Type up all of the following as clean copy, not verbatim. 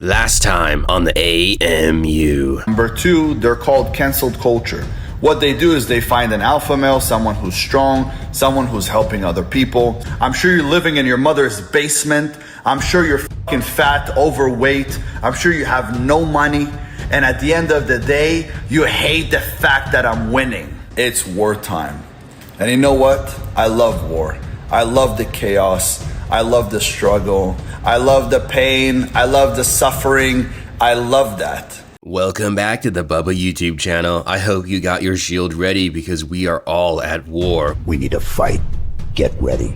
Last time on the AMU. Number two, they're called canceled culture. What they do is they find an alpha male, someone who's strong, someone who's helping other people. I'm sure you're living in your mother's basement. I'm sure you're fucking fat, overweight. I'm sure you have no money. And at the end of the day, you hate the fact that I'm winning. It's wartime. And you know what? I love war. I love the chaos. I love the struggle. I love the pain. I love the suffering. I love that. Welcome back to the Bubba YouTube channel. I hope you got your shield ready because we are all at war. We need to fight. Get ready.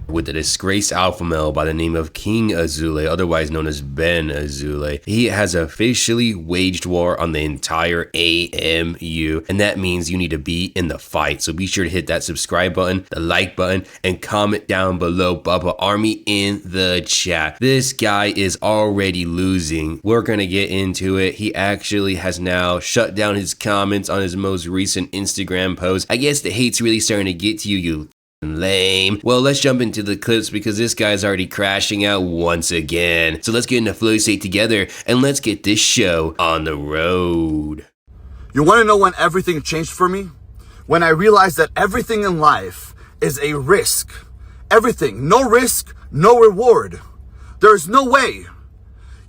With a disgraced alpha male by the name of King Azoulay, otherwise known as Ben Azoulay. He has officially waged war on the entire AMU, and that means you need to be in the fight. So be sure to hit that subscribe button, the like button, and comment down below Bubba Army in the chat. This guy is already losing. We're gonna get into it. He actually has now shut down his comments on his most recent Instagram post. I guess the hate's really starting to get to you, you lame. Well, let's jump into the clips because this guy's already crashing out once again. So let's get in the flow state together and let's get this show on the road. You want to know when everything changed for me? When I realized that everything in life is a risk. Everything. No risk, no reward. There's no way.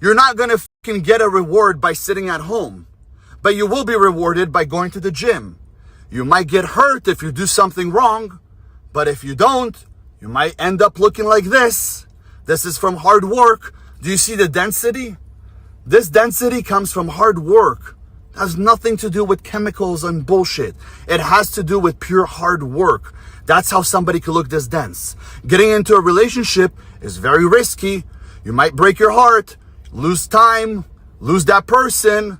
You're not going to fucking get a reward by sitting at home. But you will be rewarded by going to the gym. You might get hurt if you do something wrong. But if you don't, you might end up looking like this. This is from hard work. Do you see the density? This density comes from hard work. It has nothing to do with chemicals and bullshit. It has to do with pure hard work. That's how somebody can look this dense. Getting into a relationship is very risky. You might break your heart, lose time, lose that person.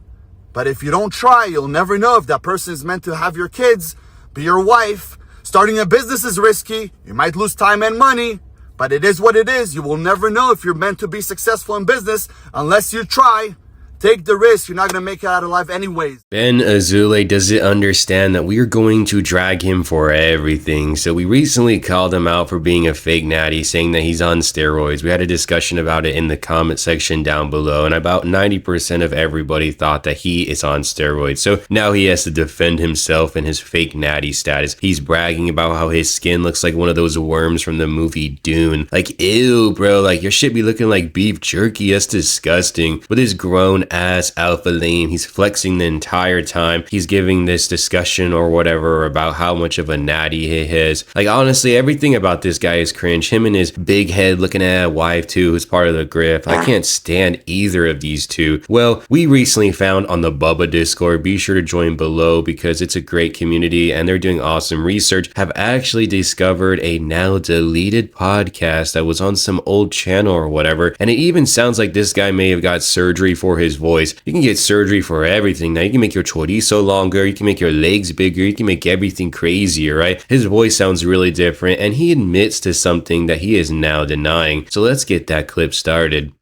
But if you don't try, you'll never know if that person is meant to have your kids, be your wife. Starting a business is risky. You might lose time and money, but it is what it is. You will never know if you're meant to be successful in business unless you try. Take the risk. You're not going to make it out alive anyways. Ben Azoulay doesn't understand that we are going to drag him for everything. So we recently called him out for being a fake natty, saying that he's on steroids. We had a discussion about it in the comment section down below, and about 90% of everybody thought that he is on steroids. So now he has to defend himself and his fake natty status. He's bragging about how his skin looks like one of those worms from the movie Dune. Like, ew, bro, like your shit be looking like beef jerky. That's disgusting. With his grown ass alpha lame, he's flexing the entire time. He's giving this discussion or whatever about how much of a natty he is. Like, honestly, everything about this guy is cringe. Him and his big head looking at a wife too, who's part of the grift. I can't stand either of these two. Well, we recently found on the Bubba Discord, be sure to join below because it's a great community and they're doing awesome research, have actually discovered a now deleted podcast that was on some old channel or whatever, and it even sounds like this guy may have got surgery for his voice. You can get surgery for everything. Now you can make your chorizo longer, you can make your legs bigger, you can make everything crazier, right? His voice sounds really different and he admits to something that he is now denying. So let's get that clip started.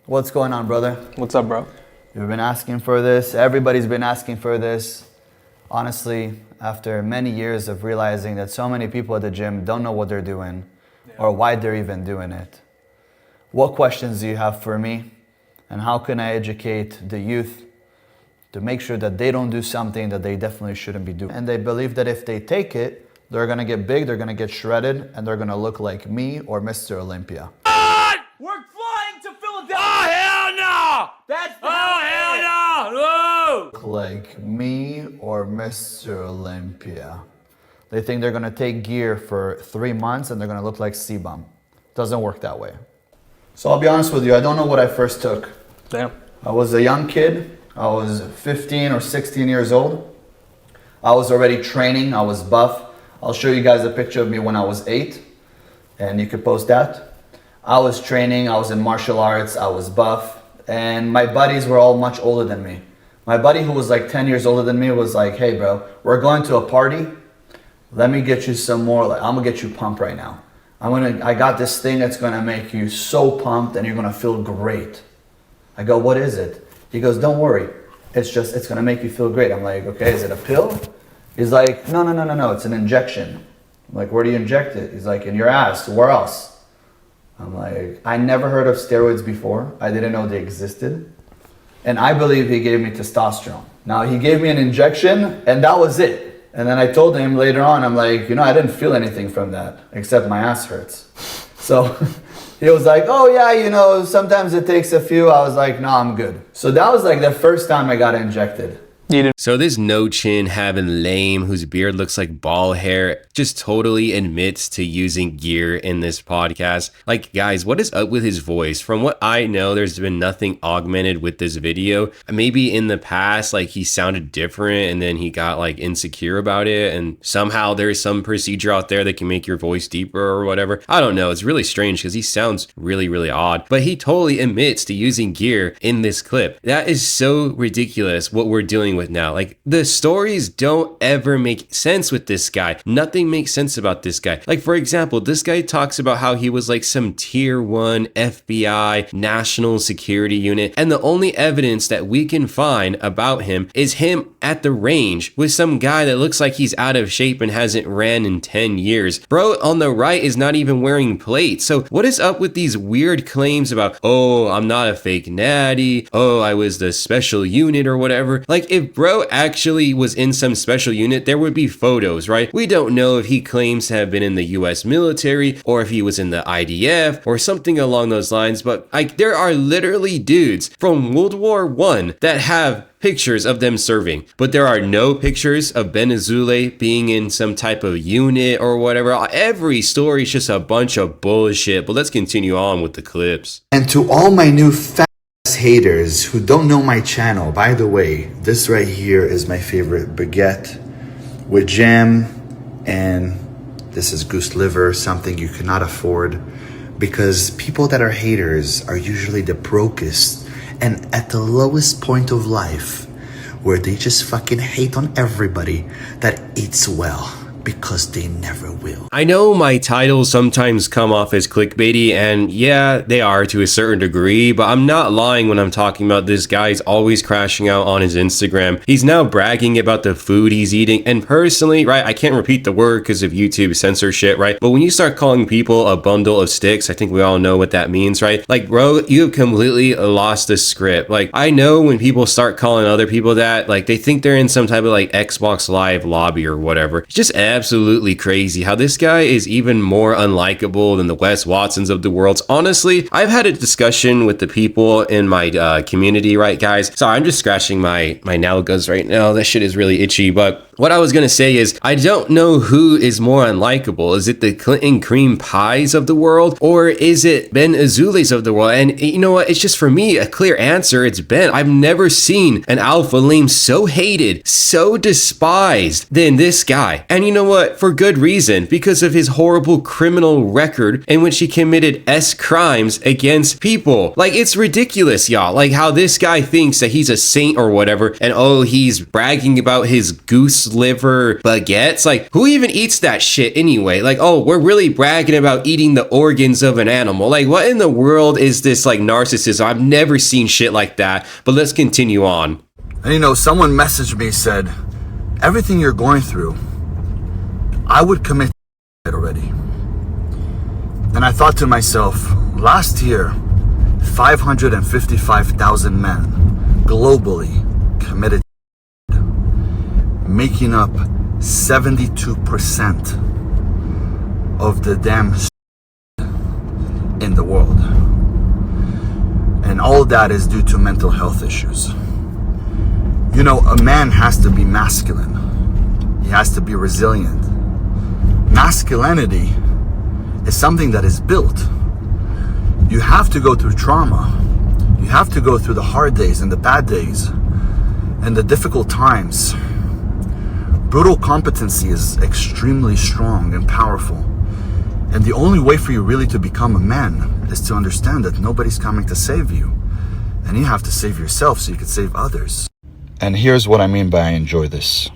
What's going on, brother? What's up, bro? You've been asking for this. Everybody's been asking for this. Honestly, after many years of realizing that so many people at the gym don't know what they're doing or why they're even doing it, what questions do you have for me? And how can I educate the youth to make sure that they don't do something that they definitely shouldn't be doing? And they believe that if they take it, they're going to get big, they're going to get shredded, and they're going to look like me or Mr. Olympia. We're flying to Philadelphia! Oh, hell no! That's hell no! Whoa! Look like me or Mr. Olympia. They think they're going to take gear for 3 months and they're going to look like C-Bum. Doesn't work that way. So I'll be honest with you, I don't know what I first took. Damn. I was a young kid. I was 15 or 16 years old. I was already training. I was buff. I'll show you guys a picture of me when I was 8, and you could post that. I was training. I was in martial arts. I was buff, and my buddies were all much older than me. My buddy who was like 10 years older than me was like, "Hey, bro, we're going to a party. Let me get you some more. Like, I'm gonna get you pumped right now. I got this thing that's gonna make you so pumped and you're gonna feel great." I go, "What is it?" He goes, "Don't worry. It's gonna make you feel great." I'm like, "Okay, is it a pill?" He's like, No, it's an injection. I'm like, "Where do you inject it?" He's like, "In your ass. Where else?" I'm like, I never heard of steroids before. I didn't know they existed. And I believe he gave me testosterone. Now, he gave me an injection, and that was it. And then I told him later on, I'm like, you know, I didn't feel anything from that, except my ass hurts. So he was like, oh yeah, you know, sometimes it takes a few. I was like, no, I'm good. So that was like the first time I got injected. So this no chin having lame whose beard looks like ball hair just totally admits to using gear in this podcast. Like, guys, what is up with his voice? From what I know, there's been nothing augmented with this video. Maybe in the past, like, he sounded different and then he got like insecure about it, and somehow there's some procedure out there that can make your voice deeper or whatever. I don't know. It's really strange because he sounds really, really odd, but he totally admits to using gear in this clip. That is so ridiculous what we're dealing with now. Like, the stories don't ever make sense with this guy. Nothing makes sense about this guy. Like, for example, this guy talks about how he was like some tier 1 FBI national security unit, and the only evidence that we can find about him is him at the range with some guy that looks like he's out of shape and hasn't ran in 10 years. Bro on the right is not even wearing plates. So what is up with these weird claims about, oh, I'm not a fake natty, oh, I was the special unit or whatever? Like, if bro actually was in some special unit, there would be photos, right? We don't know if he claims to have been in the US military or if he was in the IDF or something along those lines, but like, there are literally dudes from World War I that have pictures of them serving, but there are no pictures of Ben Azoulay being in some type of unit or whatever. Every story is just a bunch of bullshit, but let's continue on with the clips. And to all my new fat haters who don't know my channel, by the way, this right here is my favorite baguette with jam, and this is goose liver, something you cannot afford, because people that are haters are usually the brokest and at the lowest point of life, where they just fucking hate on everybody that eats well, because they never will. I know my titles sometimes come off as clickbaity, and yeah, they are to a certain degree, but I'm not lying when I'm talking about this guy's always crashing out on his Instagram. He's now bragging about the food he's eating, and personally, right, I can't repeat the word because of YouTube censorship, right? But when you start calling people a bundle of sticks, I think we all know what that means, right? Like, bro, you have completely lost the script. Like, I know when people start calling other people that, like, they think they're in some type of like Xbox Live lobby or whatever. It's just absolutely crazy how this guy is even more unlikable than the Wes Watsons of the world. Honestly, I've had a discussion with the people in my community, right, guys? Sorry, I'm just scratching my nalgas right now. That shit is really itchy. But what I was gonna say is, I don't know who is more unlikable. Is it the Clinton cream pies of the world, or is it Ben Azoulay's of the world? And you know what? It's just, for me, a clear answer. It's Ben. I've never seen an alpha lame so hated, so despised than this guy. And you know what? For good reason, because of his horrible criminal record in which he committed crimes against people. Like, it's ridiculous, y'all. Like, how this guy thinks that he's a saint or whatever, and oh, he's bragging about his goose liver baguettes. Like, who even eats that shit anyway? Like, oh, we're really bragging about eating the organs of an animal. Like, what in the world is this, like, narcissism? I've never seen shit like that. But let's continue on. And you know, someone messaged me, said, everything you're going through, I would commit it already. And I thought to myself, last year, 555,000 men globally committed, making up 72% of the damn in the world. And all that is due to mental health issues. You know, a man has to be masculine. He has to be resilient. Masculinity is something that is built. You have to go through trauma. You have to go through the hard days and the bad days and the difficult times. Brutal competency is extremely strong and powerful. And the only way for you really to become a man is to understand that nobody's coming to save you. And you have to save yourself so you can save others. And here's what I mean by I enjoy this.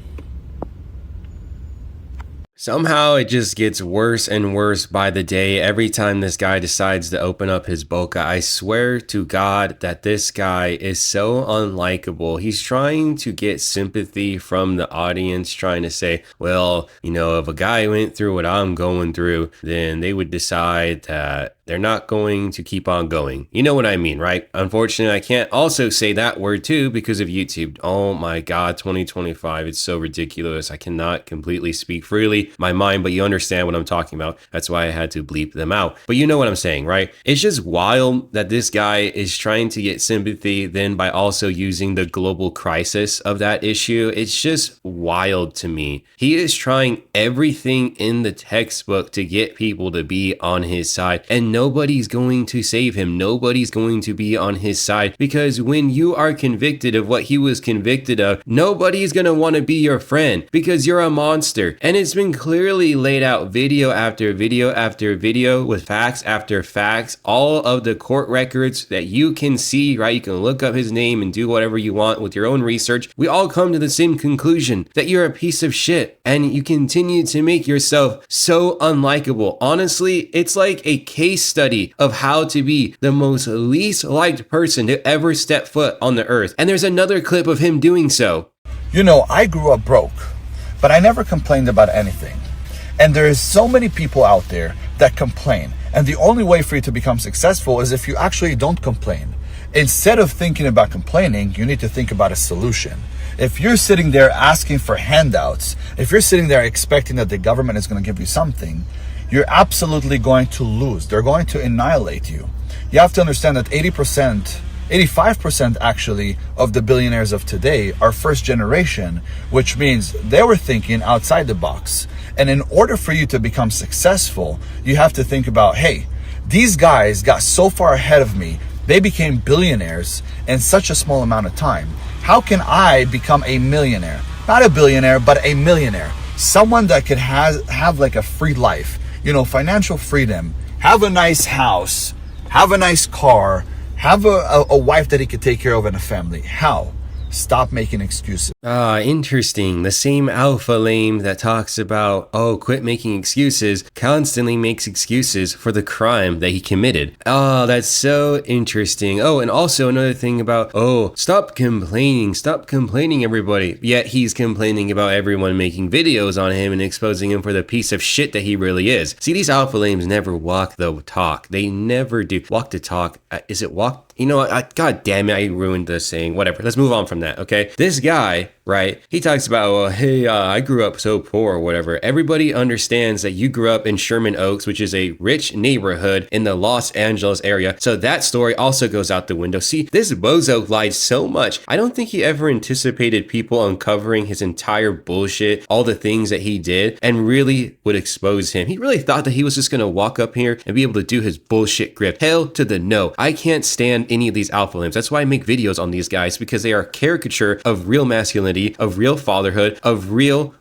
Somehow it just gets worse and worse by the day every time this guy decides to open up his boca. I swear to God that this guy is so unlikable. He's trying to get sympathy from the audience, trying to say, well, you know, if a guy went through what I'm going through, then they would decide that they're not going to keep on going. You know what I mean, right? Unfortunately, I can't also say that word too because of YouTube. Oh my God, 2025, it's so ridiculous. I cannot completely speak freely my mind, but you understand what I'm talking about. That's why I had to bleep them out. But you know what I'm saying, right? It's just wild that this guy is trying to get sympathy then by also using the global crisis of that issue. It's just wild to me. He is trying everything in the textbook to get people to be on his side, and nobody's going to save him. Nobody's going to be on his side, because when you are convicted of what he was convicted of, nobody's going to want to be your friend because you're a monster. And it's been clearly laid out video after video after video with facts after facts, all of the court records that you can see, right? You can look up his name and do whatever you want with your own research. We all come to the same conclusion, that you're a piece of shit and you continue to make yourself so unlikable. Honestly, it's like a case study of how to be the most least liked person to ever step foot on the earth. And there's another clip of him doing so. You know, I grew up broke, but I never complained about anything. And there is so many people out there that complain. And the only way for you to become successful is if you actually don't complain. Instead of thinking about complaining, you need to think about a solution. If you're sitting there asking for handouts, if you're sitting there expecting that the government is going to give you something, you're absolutely going to lose. They're going to annihilate you. You have to understand that 85% actually of the billionaires of today are first generation, which means they were thinking outside the box. And in order for you to become successful, you have to think about, hey, these guys got so far ahead of me. They became billionaires in such a small amount of time. How can I become a millionaire? Not a billionaire, but a millionaire. Someone that could have like a free life, you know, financial freedom, have a nice house, have a nice car, have a wife that he could take care of and a family. How? Stop making excuses. Interesting. The same alpha lame that talks about, oh, quit making excuses, constantly makes excuses for the crime that he committed. Oh, that's so interesting. Oh, and also another thing about, oh, stop complaining, everybody. Yet he's complaining about everyone making videos on him and exposing him for the piece of shit that he really is. See, these alpha lames never walk the talk. They never do. Walk the talk. Is it walk? You know what? God damn it, I ruined the saying. Whatever. Let's move on from that, okay? This guy, right, he talks about, well, hey, I grew up so poor or whatever. Everybody understands that you grew up in Sherman Oaks, which is a rich neighborhood in the Los Angeles area. So that story also goes out the window. See, this bozo lied so much. I don't think he ever anticipated people uncovering his entire bullshit, all the things that he did, and really would expose him. He really thought that he was just going to walk up here and be able to do his bullshit grip. Hell to the no. I can't stand any of these alpha limbs. That's why I make videos on these guys, because they are a caricature of real masculinity, of real fatherhood, of real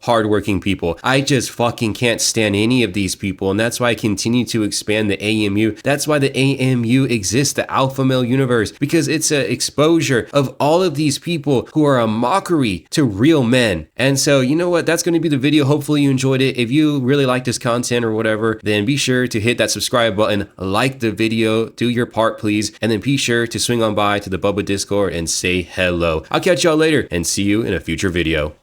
hardworking people. I just fucking can't stand any of these people, and that's why I continue to expand the AMU. That's why the AMU exists, the alpha male universe, because it's an exposure of all of these people who are a mockery to real men. And so, you know what? That's going to be the video. Hopefully you enjoyed it. If you really like this content or whatever, then be sure to hit that subscribe button, like the video, do your part, please, and then be sure to swing on by to the Bubba Discord and say hello. I'll catch y'all later and see you in a future video.